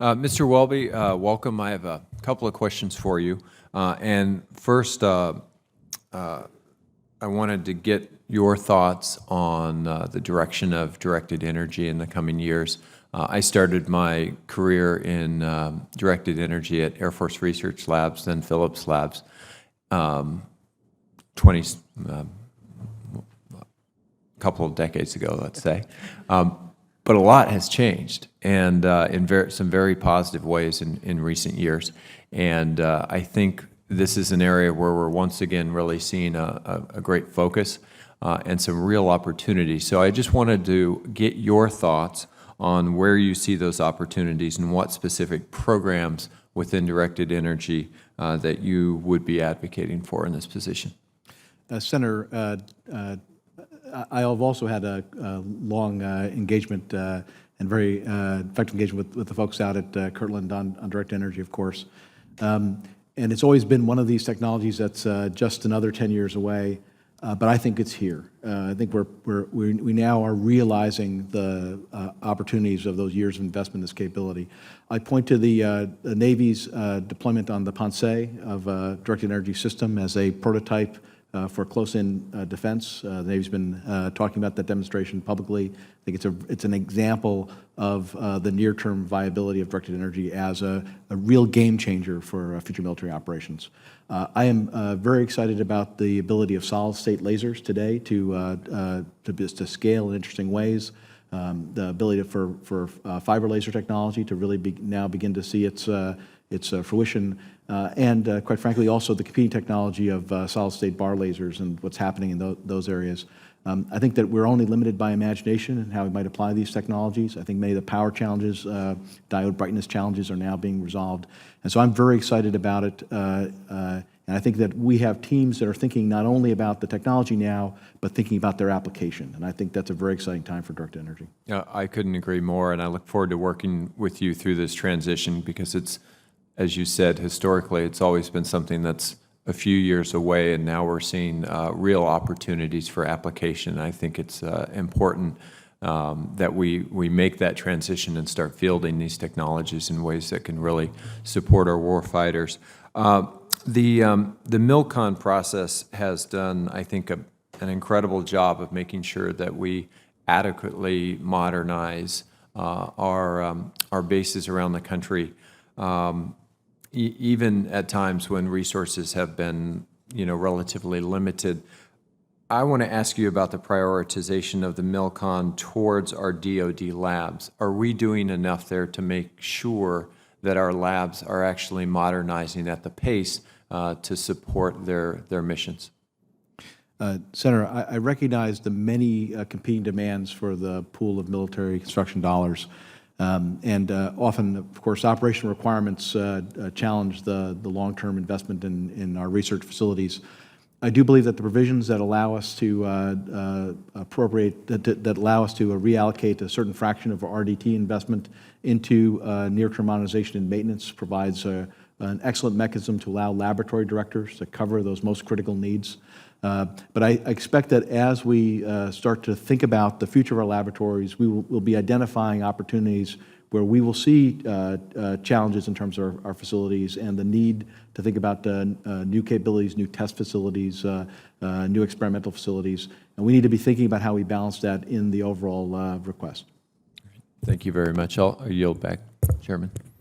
Mr. Welby, welcome. I have a couple of questions for you. And first, I wanted to get your thoughts on the direction of directed energy in the coming years. I started my career in directed energy at Air Force Research Labs, then Phillips Labs, 20, couple of decades ago, let's say. But a lot has changed, and in some very positive ways in recent years. And I think this is an area where we're once again really seeing a great focus and some real opportunities. So I just wanted to get your thoughts on where you see those opportunities and what specific programs within directed energy that you would be advocating for in this position. Senator, I have also had a long engagement and very effective engagement with the folks out at Kirtland on direct energy, of course. And it's always been one of these technologies that's just another 10 years away, but I think it's here. I think we now are realizing the opportunities of those years of investment in this capability. I point to the Navy's deployment on the Ponce of a directed energy system as a prototype for close-in defense. The Navy's been talking about that demonstration publicly. I think it's an example of the near-term viability of directed energy as a real game changer for future military operations. I am very excited about the ability of solid-state lasers today to scale in interesting ways. The ability for fiber laser technology to really now begin to see its fruition, and quite frankly, also the competing technology of solid-state bar lasers and what's happening in those areas. I think that we're only limited by imagination and how we might apply these technologies. I think many of the power challenges, diode brightness challenges are now being resolved. And so I'm very excited about it. And I think that we have teams that are thinking not only about the technology now, but thinking about their application. And I think that's a very exciting time for directed energy. Yeah, I couldn't agree more, and I look forward to working with you through this transition because it's, as you said, historically, it's always been something that's a few years away, and now we're seeing real opportunities for application. I think it's important that we make that transition and start fielding these technologies in ways that can really support our war fighters. The MILCON process has done, I think, an incredible job of making sure that we adequately modernize our bases around the country. Even at times when resources have been, relatively limited. I want to ask you about the prioritization of the MILCON towards our DoD labs. Are we doing enough there to make sure that our labs are actually modernizing at the pace to support their missions? Senator, I recognize the many competing demands for the pool of military construction dollars. And often, of course, operational requirements challenge the long-term investment in our research facilities. I do believe that the provisions that allow us to that allow us to reallocate a certain fraction of our RDT investment into near-term modernization and maintenance provides an excellent mechanism to allow laboratory directors to cover those most critical needs. But I expect that as we start to think about the future of our laboratories, we'll be identifying opportunities where we will see challenges in terms of our facilities and the need to think about new capabilities, new test facilities, new experimental facilities. And we need to be thinking about how we balance that in the overall request. Thank you very much. I'll yield back, Chairman.